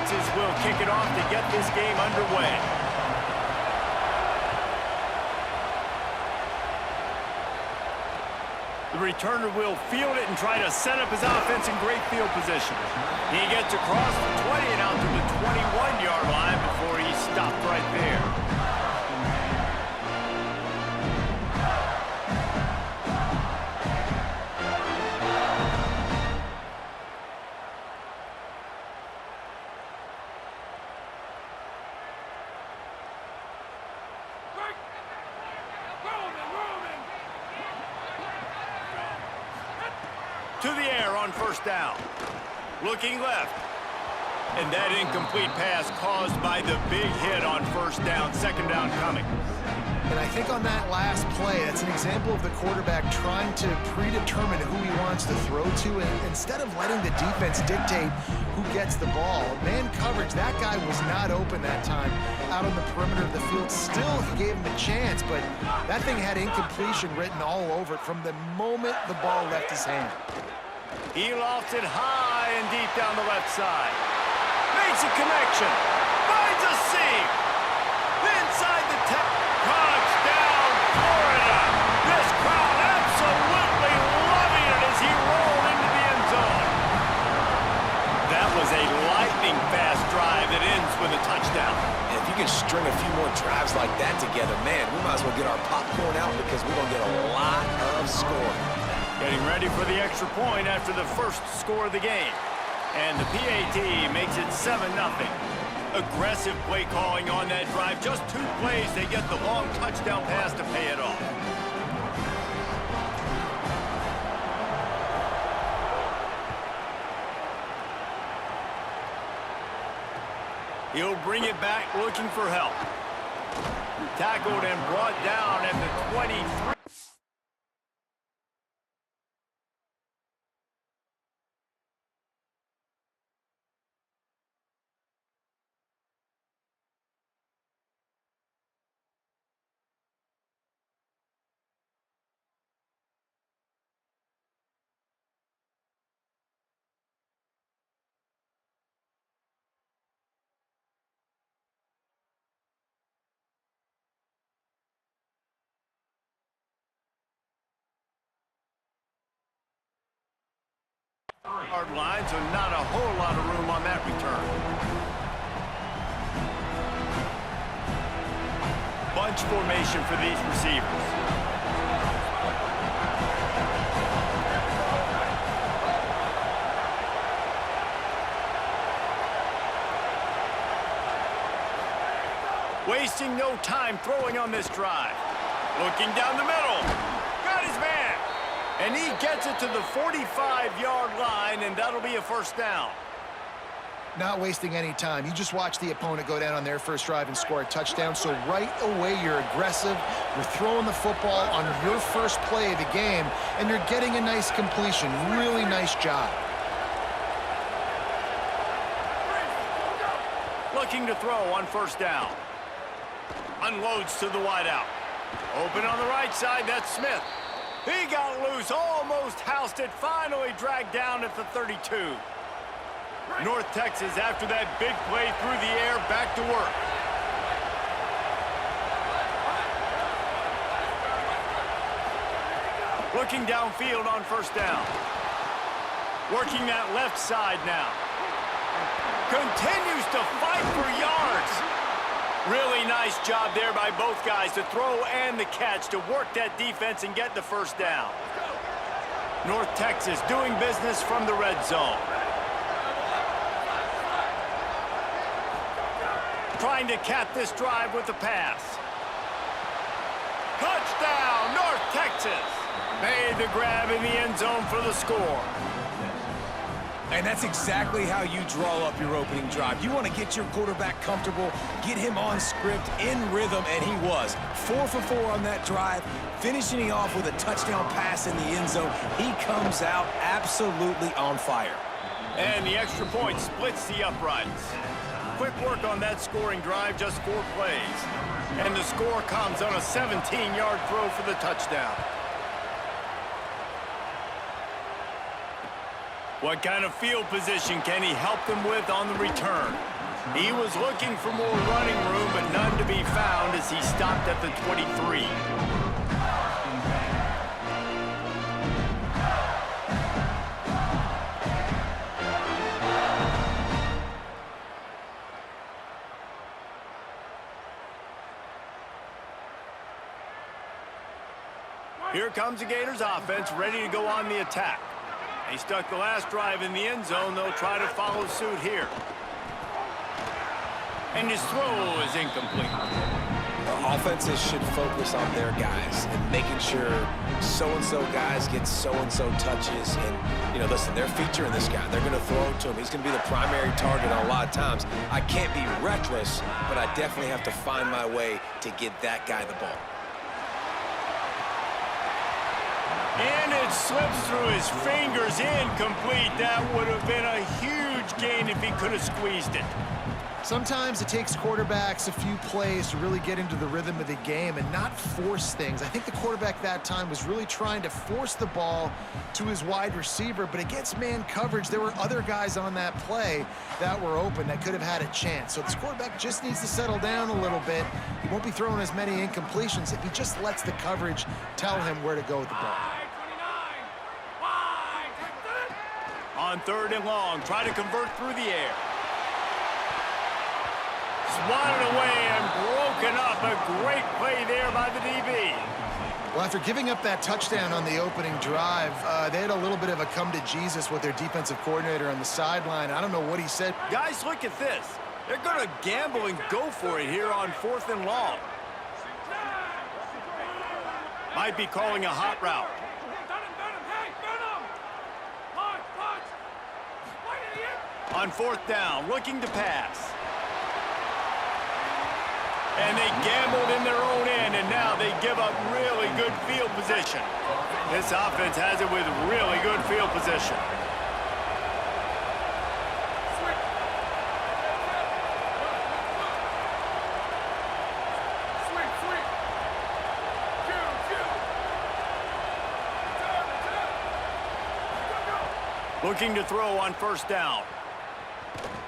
Texas will kick it off to get this game underway. The returner will field it and try to set up his offense in great field position. He gets across the 20 and out to the 21-yard line before he stopped right there. To the air on first down. Looking left. And that incomplete pass caused by the big hit on first down, second down coming. And I think on that last play, that's an example of the quarterback trying to predetermine who he wants to throw to, and instead of letting the defense dictate who gets the ball. Man coverage, that guy was not open that time out on the perimeter of the field. Still, he gave him a chance, but that thing had incompletion written all over it from the moment the ball left his hand. He lofts it high and deep down the left side. Makes a connection. Finds a seam. Inside the 10. Touchdown, Florida. This crowd absolutely loving it as he rolled into the end zone. That was a lightning-fast drive that ends with a touchdown. And if you can string a few more drives like that together, man, we might as well get our popcorn out because we're going to get a lot of scoring. Getting ready for the extra point after the first score of the game. And the PAT makes it 7-0. Aggressive play calling on that drive. Just 2 plays, they get the long touchdown pass to pay it off. He'll bring it back looking for help. Tackled and brought down at the 23. Hard line, so not a whole lot of room on that return. Bunch formation for these receivers. Wasting no time throwing on this drive. Looking down the middle. Got his man. And he gets it to the 45-yard line, and that'll be a first down. Not wasting any time. You just watch the opponent go down on their first drive and score a touchdown. So right away, you're aggressive. You're throwing the football on your first play of the game, and you're getting a nice completion. Really nice job. Looking to throw on first down. Unloads to the wideout. Open on the right side, that's Smith. He got loose, almost housed it, finally dragged down at the 32. North Texas, after that big play through the air, back to work. Looking downfield on first down. Working that left side now. Continues to fight for yards. Really nice job there by both guys to throw and the catch to work that defense and get the first down. North Texas doing business from the red zone. Trying to cap this drive with the pass. Touchdown, North Texas. Made the grab in the end zone for the score. And that's exactly how you draw up your opening drive. You want to get your quarterback comfortable, get him on script, in rhythm, and he was. 4 for 4 on that drive, finishing off with a touchdown pass in the end zone. He comes out absolutely on fire. And the extra point splits the uprights. Quick work on that scoring drive, just 4 plays. And the score comes on a 17-yard throw for the touchdown. What kind of field position can he help them with on the return? He was looking for more running room, but none to be found as he stopped at the 23. Here comes the Gators offense, ready to go on the attack. They stuck the last drive in the end zone. They'll try to follow suit here. And his throw is incomplete. Offenses should focus on their guys and making sure so-and-so guys get so-and-so touches. And, listen, they're featuring this guy. They're going to throw it to him. He's going to be the primary target on a lot of times. I can't be reckless, but I definitely have to find my way to get that guy the ball. And it slips through his fingers, incomplete. That would have been a huge gain if he could have squeezed it. Sometimes it takes quarterbacks a few plays to really get into the rhythm of the game and not force things. I think the quarterback that time was really trying to force the ball to his wide receiver, but against man coverage, there were other guys on that play that were open that could have had a chance. So this quarterback just needs to settle down a little bit. He won't be throwing as many incompletions if he just lets the coverage tell him where to go with the ball. On 3rd and long, try to convert through the air. Swatted away and broken up. A great play there by the DB. Well, after giving up that touchdown on the opening drive, they had a little bit of a come to Jesus with their defensive coordinator on the sideline. I don't know what he said. Guys, look at this. They're going to gamble and go for it here on 4th and long. Might be calling a hot route. On 4th down, looking to pass. And they gambled in their own end, and now they give up really good field position. This offense has it with really good field position. Looking to throw on 1st down.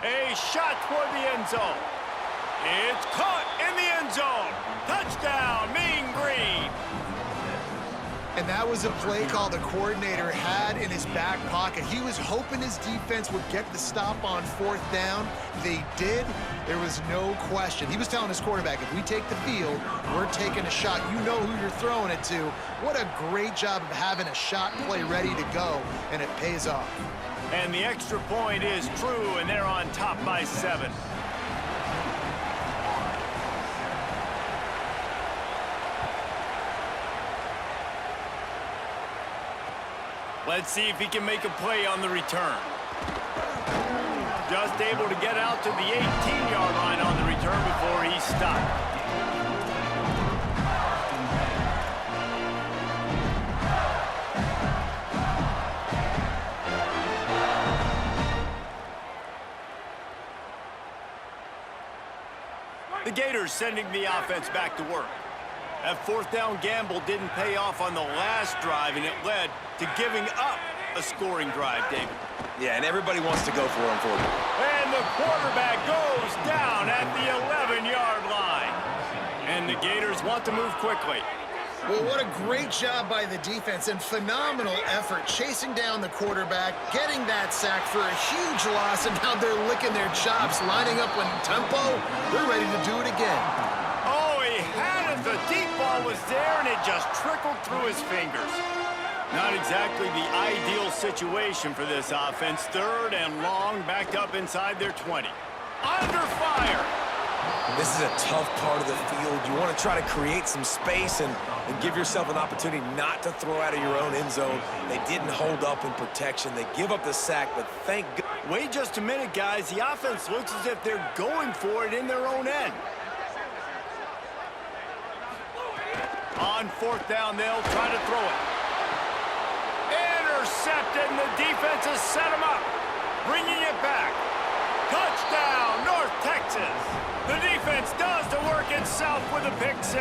A shot toward the end zone. It's caught in the end zone. Touchdown, Mean Green. And that was a play call the coordinator had in his back pocket. He was hoping his defense would get the stop on 4th down. They did. There was no question. He was telling his quarterback, if we take the field, we're taking a shot. You know who you're throwing it to. What a great job of having a shot play ready to go, and it pays off. And the extra point is true, and they're on top by 7. Let's see if he can make a play on the return. Just able to get out to the 18-yard line on the return before he stopped. The Gators sending the offense back to work. That 4th down gamble didn't pay off on the last drive, and it led to giving up a scoring drive, David. Yeah, and everybody wants to go for it, unfortunately. And the quarterback goes down at the 11-yard line. And the Gators want to move quickly. Well, what a great job by the defense and phenomenal effort chasing down the quarterback, getting that sack for a huge loss, and now they're licking their chops, lining up in tempo. They're ready to do it again. Oh, he had it. The deep ball was there, and it just trickled through his fingers. Not exactly the ideal situation for this offense. 3rd and long, backed up inside their 20. Under fire. This is a tough part of the field. You want to try to create some space and give yourself an opportunity not to throw out of your own end zone. They didn't hold up in protection. They give up the sack, but thank God. Wait just a minute, guys. The offense looks as if they're going for it in their own end. On 4th down, they'll try to throw it. Intercepted, and the defense has set him up. Bringing it back. Touchdown, North Texas. The defense does the work itself with a pick 6.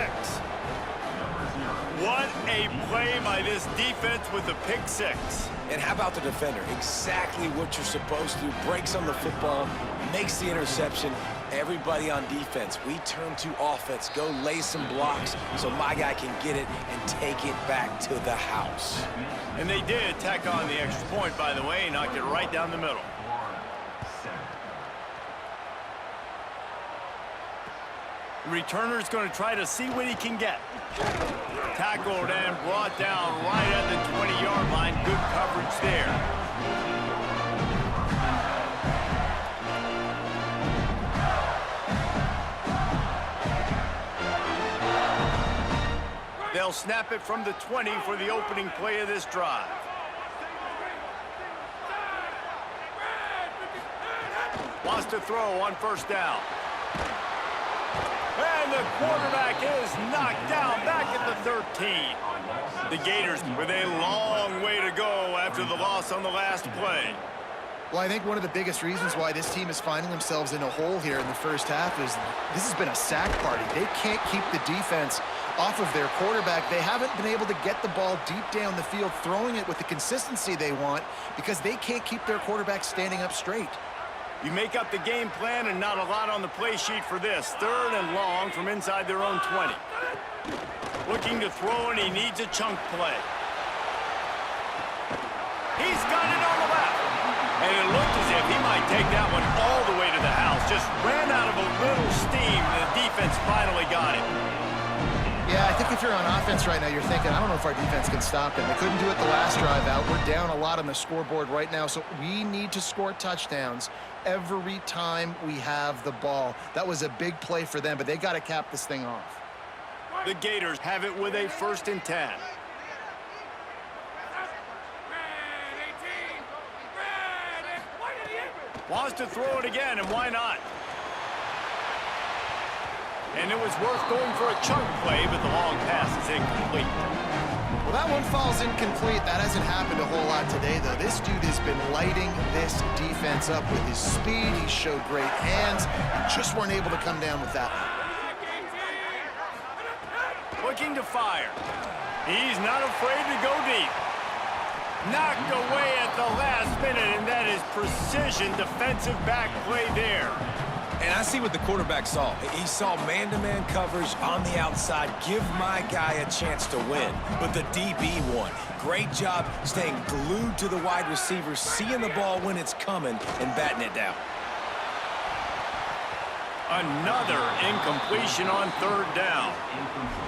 1 What a play by this defense with the pick six. And how about the defender? Exactly what you're supposed to. Breaks on the football, makes the interception. Everybody on defense, we turn to offense. Go lay some blocks so my guy can get it and take it back to the house. And they did tack on the extra point, by the way, knocked it right down the middle. The returner's going to try to see what he can get. Tackled and brought down right at the 20-yard line. Good coverage there. They'll snap it from the 20 for the opening play of this drive. Wants to throw on first down. And the quarterback is knocked down back at the 13. The Gators with a long way to go after the loss on the last play. Well, I think one of the biggest reasons why this team is finding themselves in a hole here in the first half is this has been a sack party. They can't keep the defense off of their quarterback. They haven't been able to get the ball deep down the field, throwing it with the consistency they want because they can't keep their quarterback standing up straight. You make up the game plan and not a lot on the play sheet for this. 3rd and long from inside their own 20. Looking to throw, and he needs a chunk play. He's got it on the left. And it looked as if he might take that one all the way to the house. Just ran out of a little steam, and the defense finally got it. Yeah, I think if you're on offense right now, you're thinking, I don't know if our defense can stop them. They couldn't do it the last drive out. We're down a lot on the scoreboard right now, so we need to score touchdowns every time we have the ball. That was a big play for them, but they got to cap this thing off. The Gators have it with a 1st and 10. Wants to throw it again, and why not? And it was worth going for a chunk play, but the long pass is incomplete. Well, that one falls incomplete. That hasn't happened a whole lot today, though. This dude has been lighting this defense up with his speed. He showed great hands. Just weren't able to come down with that one. Looking to fire. He's not afraid to go deep. Knocked away at the last minute, and that is precision defensive back play there. And I see what the quarterback saw. He saw man-to-man coverage on the outside. Give my guy a chance to win. But the DB won. Great job staying glued to the wide receiver, seeing the ball when it's coming, and batting it down. Another incompletion on 3rd down.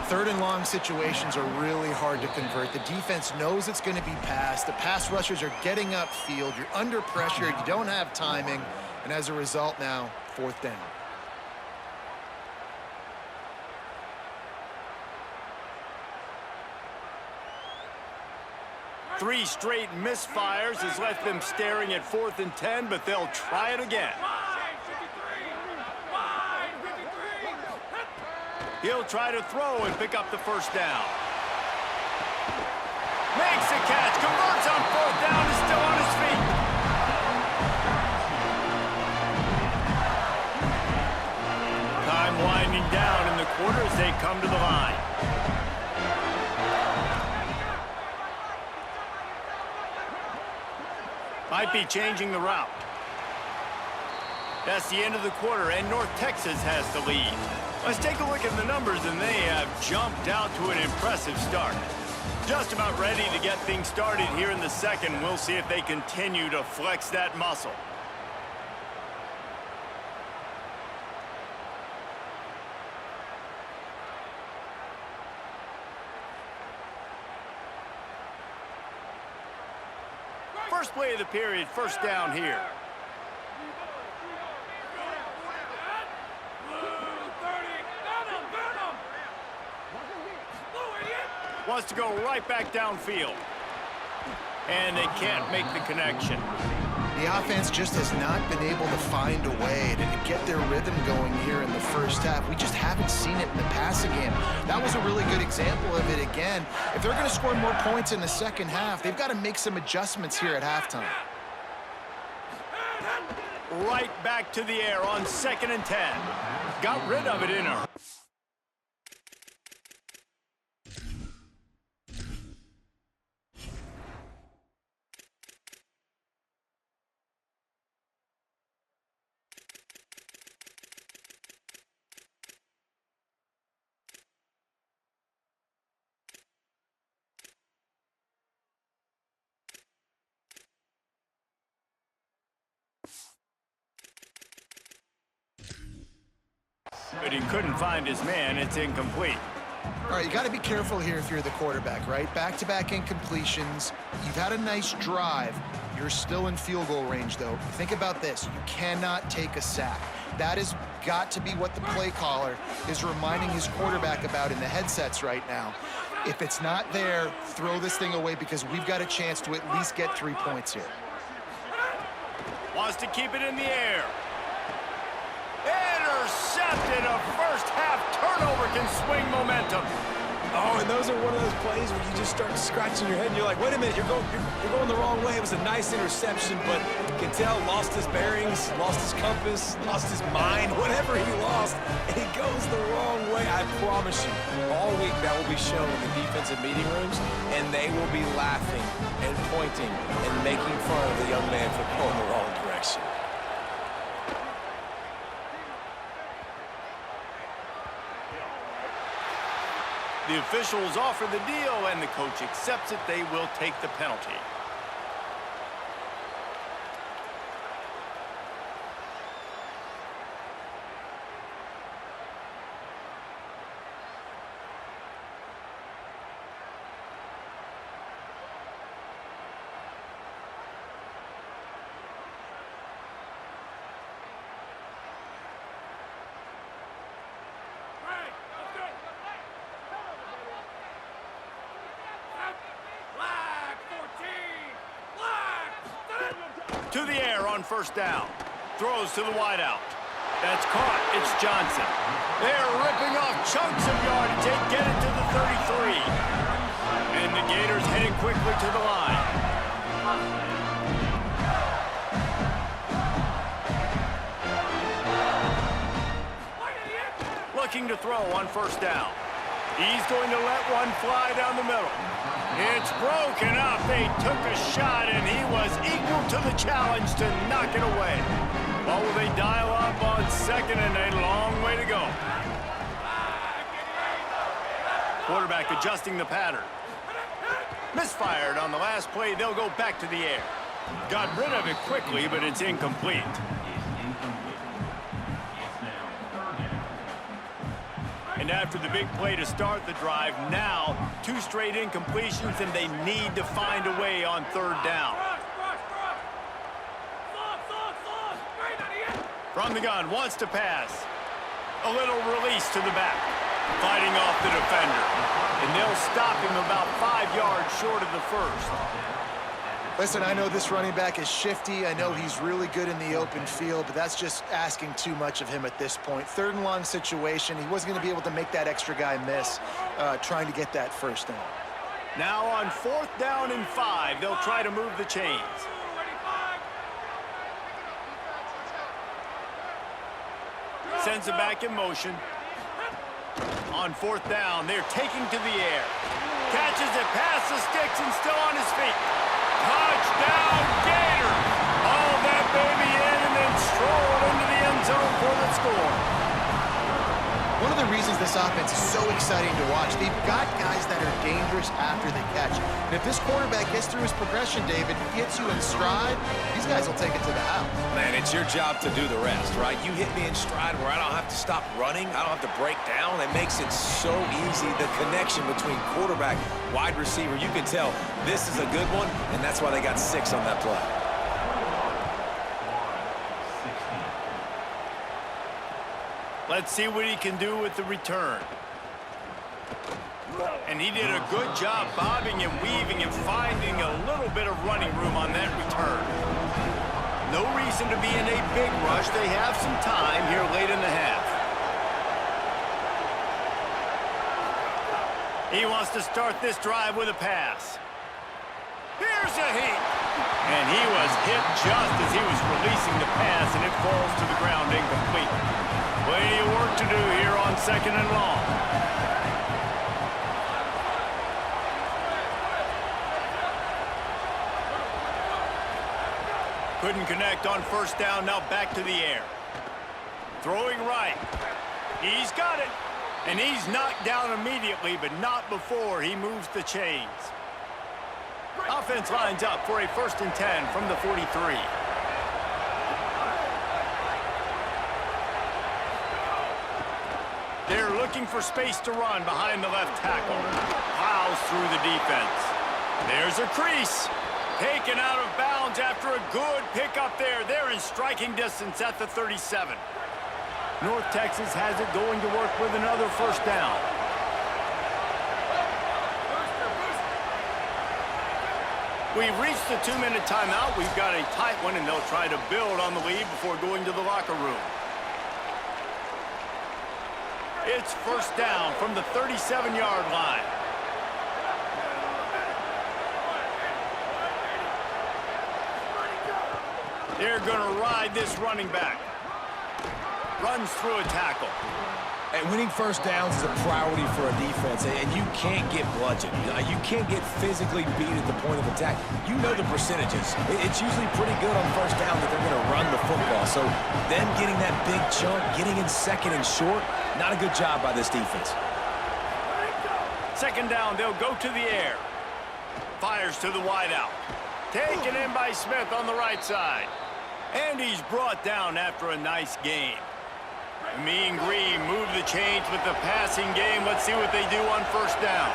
3rd and long situations are really hard to convert. The defense knows it's going to be passed. The pass rushers are getting upfield. You're under pressure. You don't have timing. And as a result now, 4th down. Three straight misfires has left them staring at 4th and 10, but they'll try it again. He'll try to throw and pick up the 1st down. Makes a catch, converts on 4th down, is still on his feet. Time winding down in the quarter as they come to the line. Might be changing the route. That's the end of the quarter, and North Texas has the lead. Let's take a look at the numbers, and they have jumped out to an impressive start. Just about ready to get things started here in the 2nd. We'll see if they continue to flex that muscle. First play of the period, 1st down here. Wants to go right back downfield. And they can't make the connection. The offense just has not been able to find a way to get their rhythm going here in the first half. We just haven't seen it in the passing game. That was a really good example of it again. If they're going to score more points in the second half, they've got to make some adjustments here at halftime. Right back to the air on 2nd and 10. Got rid of it in a hurry. couldn't find his man. It's incomplete. All right, you got to be careful here if you're the quarterback, right? Back-to-back incompletions. You've had a nice drive. You're still in field goal range, though. Think about this. You cannot take a sack. That has got to be what the play caller is reminding his quarterback about in the headsets right now. If it's not there, throw this thing away because we've got a chance to at least get 3 points here. Wants to keep it in the air. Intercepted. A first-half turnover can swing momentum. Oh, and those are one of those plays where you just start scratching your head and you're like, wait a minute, you're going the wrong way. It was a nice interception, but you can tell lost his bearings, lost his compass, lost his mind, whatever he lost, he goes the wrong way. I promise you, all week that will be shown in the defensive meeting rooms, and they will be laughing and pointing and making fun of the young man for going the wrong direction. The officials offer the deal, and the coach accepts it. They will take the penalty. To the air on first down. Throws to the wideout. That's caught. It's Johnson. They're ripping off chunks of yardage. They get it to the 33. And the Gators heading quickly to the line. Looking to throw on first down. He's going to let one fly down the middle. It's broken up. They took a shot, and he was equal to the challenge to knock it away. What will they dial up on second, and a long way to go. Quarterback adjusting the pattern. Misfired on the last play. They'll go back to the air. Got rid of it quickly, but it's incomplete. And after the big play to start the drive, now 2 straight incompletions, and they need to find a way on third down. From the gun, wants to pass. A little release to the back. Fighting off the defender. And they'll stop him about 5 yards short of the first. Listen, I know this running back is shifty. I know he's really good in the open field, but that's just asking too much of him at this point. 3rd and long situation. He wasn't going to be able to make that extra guy miss trying to get that first down. Now on 4th down and 5, they'll try to move the chains. Sends it back in motion. On 4th down, they're taking to the air. Catches it past the sticks and still on his feet. Touchdown, Gators! Haul that baby in and then stroll into the end zone for the score. One of the reasons this offense is so exciting to watch, they've got guys that are dangerous after the catch. And if this quarterback gets through his progression, David, gets you in stride, these guys will take it to the house. Man, it's your job to do the rest, right? You hit me in stride where I don't have to stop running. I don't have to break down. It makes it so easy. The connection between quarterback, wide receiver, you can tell this is a good one, and that's why they got 6 on that play. Let's see what he can do with the return. And he did a good job bobbing and weaving and finding a little bit of running room on that return. No reason to be in a big rush. They have some time here late in the half. He wants to start this drive with a pass. Here's a heat. And he was hit just as he was releasing the pass, and it falls to the ground incomplete. Plenty of work to do here on 2nd and long. Couldn't connect on first down, now back to the air. Throwing right. He's got it. And he's knocked down immediately, but not before he moves the chains. Offense lines up for a 1st and 10 from the 43. looking for space to run behind the left tackle. Plows through the defense. There's a crease. Taken out of bounds after a good pickup there. They're in striking distance at the 37. North Texas has it going to work with another first down. We've reached the 2-minute timeout. We've got a tight one, and they'll try to build on the lead before going to the locker room. It's first down from the 37-yard line. They're going to ride this running back. Runs through a tackle. And winning first downs is a priority for a defense, and you can't get bludgeoned. You can't get physically beat at the point of attack. You know the percentages. It's usually pretty good on first down that they're going to run the football. So them getting that big chunk, getting in second and short, not a good job by this defense. Second down, they'll go to the air. Fires to the wideout. Taken in by Smith on the right side. And he's brought down after a nice gain. Mean Green move the chains with the passing game. Let's see what they do on first down.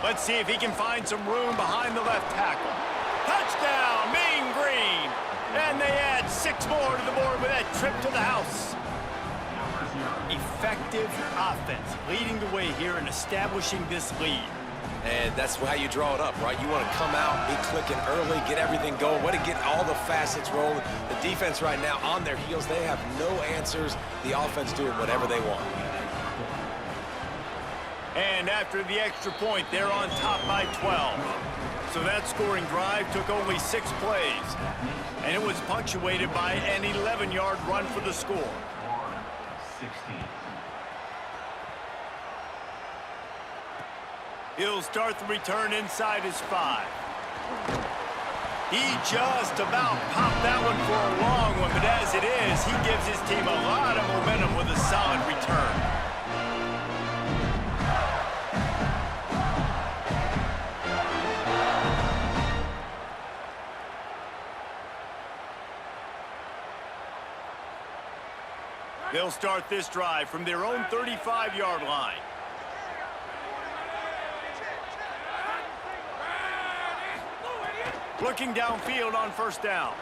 Let's see if he can find some room behind the left tackle. Touchdown, Mean Green. And they add 6 more to the board with that trip to the house. Effective offense leading the way here in establishing this lead. And that's how you draw it up, right? You want to come out, be clicking early, get everything going, want to get all the facets rolling. The defense right now on their heels, they have no answers. The offense doing whatever they want. And after the extra point, they're on top by 12. So that scoring drive took only 6 plays. And it was punctuated by an 11-yard run for the score. 16. He'll start the return inside his 5. He just about popped that one for a long one, but as it is, he gives his team a lot of momentum with a solid return. They'll start this drive from their own 35-yard line. Looking downfield on first down.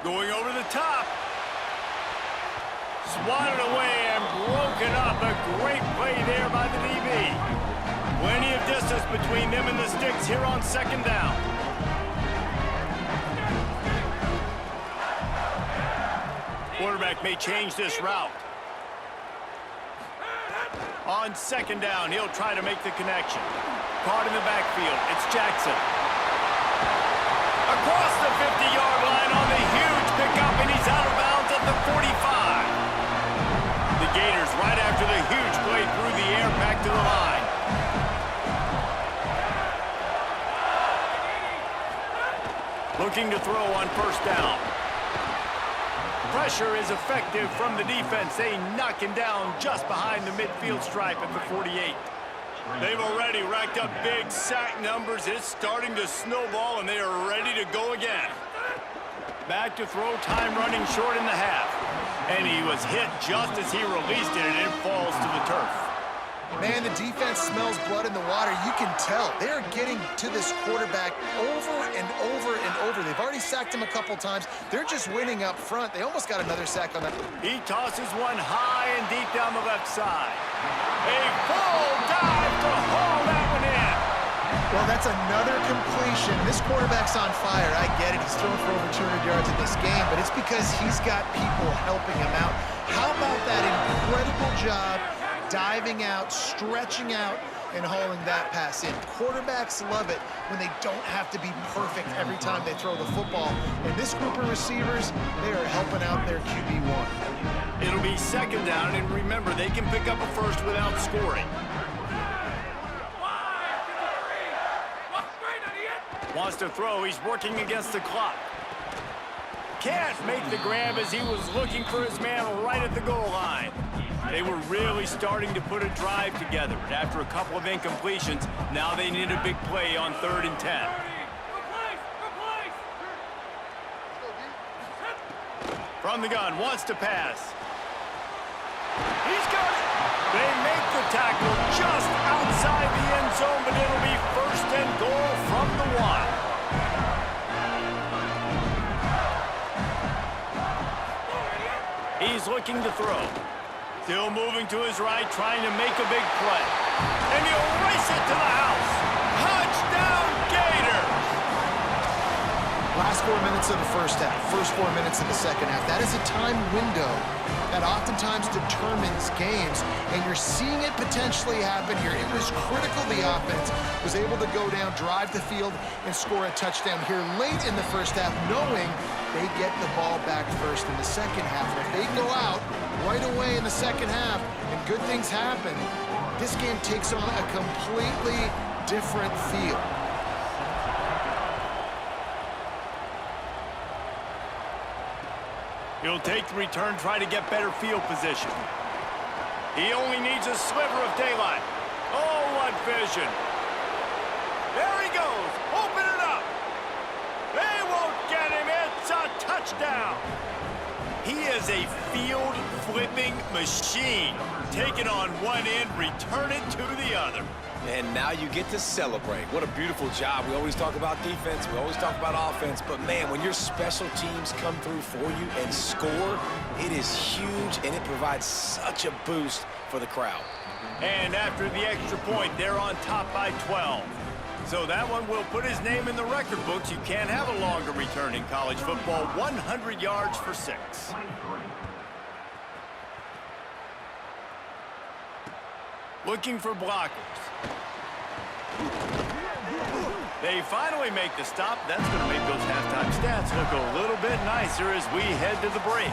Going over the top. Swatted away and broken up. A great play there by the DB. Plenty of distance between them and the sticks here on second down. Quarterback may change this route. On second down, he'll try to make the connection. Caught in the backfield. It's Jackson. Across the 50-yard line on the huge pickup, and he's out of bounds at the 45. The Gators right after the huge play through the air back to the line. Looking to throw on first down. Pressure is effective from the defense. They knock him down just behind the midfield stripe at the 48. They've already racked up big sack numbers. It's starting to snowball, and they are ready to go again. Back to throw, time running short in the half. And he was hit just as he released it, and it falls to the turf. Man, the defense smells blood in the water. You can tell. They're getting to this quarterback over and over and over. They've already sacked him a couple times. They're just winning up front. They almost got another sack on that. He tosses one high and deep down the left side. A full dive to haul that one in. Well, that's another completion. This quarterback's on fire. I get it. He's thrown for over 200 yards in this game, but it's because he's got people helping him out. How about that incredible job diving out, stretching out, and hauling that pass in? Quarterbacks love it when they don't have to be perfect every time they throw the football. And this group of receivers, they are helping out their QB1. It'll be second down, and remember, they can pick up a first without scoring. Wants to throw. He's working against the clock. Can't make the grab as he was looking for his man right at the goal line. They were really starting to put a drive together. And after a couple of incompletions, now they need a big play on 3rd and 10. From the gun, wants to pass. He's got it. They make the tackle just outside the end zone, but it'll be first and goal from the 1. He's looking to throw. Still moving to his right, trying to make a big play. And he'll race it to the house. Touchdown, Gators! Last 4 minutes of the first half, first 4 minutes of the second half. That is a time window that oftentimes determines games, and you're seeing it potentially happen here. It was critical the offense was able to go down, drive the field, and score a touchdown here late in the first half, knowing they get the ball back first in the second half. And if they go out right away in the second half and good things happen, this game takes on a completely different feel. He'll take the return, try to get better field position. He only needs a sliver of daylight. Oh, what vision. There he goes. Open it up. They won't get him. It's a touchdown. He is a field-flipping machine. Take it on one end, return it to the other. And now you get to celebrate. What a beautiful job. We always talk about defense. We always talk about offense. But, man, when your special teams come through for you and score, it is huge, and it provides such a boost for the crowd. And after the extra point, they're on top by 12. So that one will put his name in the record books. You can't have a longer return in college football. 100 yards for 6. Looking for blockers. They finally make the stop. That's going to make those halftime stats look a little bit nicer as we head to the break.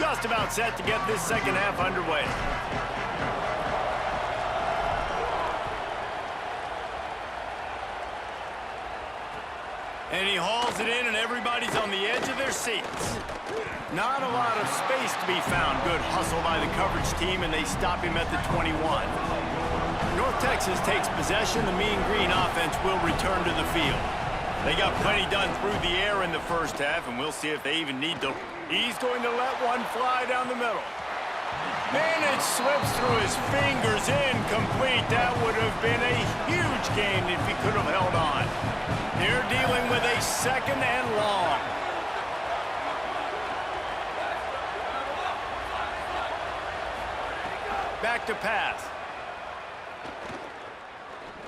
Just about set to get this second half underway. And he hauls it in, and everybody's on the edge of their seats. Not a lot of space to be found. Good hustle by the coverage team, and they stop him at the 21. North Texas takes possession. The Mean Green offense will return to the field. They got plenty done through the air in the first half, and we'll see if they even need to. He's going to let one fly down the middle. And it slips through his fingers, incomplete. That would have been a huge gain if he could have held on. They're dealing with a second and long. Back to pass.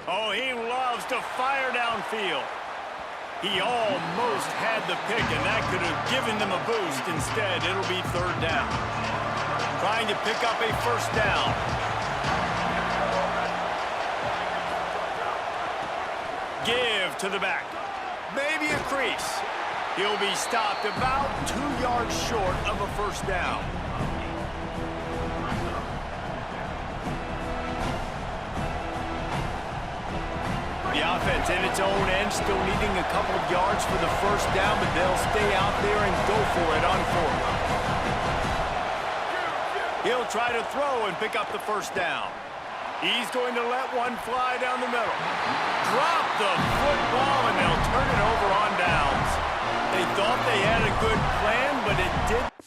Oh, he loves to fire downfield. He almost had the pick, and that could have given them a boost. Instead, it'll be third down. Trying to pick up a first down. Give to the back. Maybe a crease. He'll be stopped about 2 yards short of a first down. The offense in its own end, still needing a couple of yards for the first down, but they'll stay out there and go for it on fourth. He'll try to throw and pick up the first down. He's going to let one fly down the middle. Drop the football, and they'll turn it over on downs. They thought they had a good plan, but it didn't.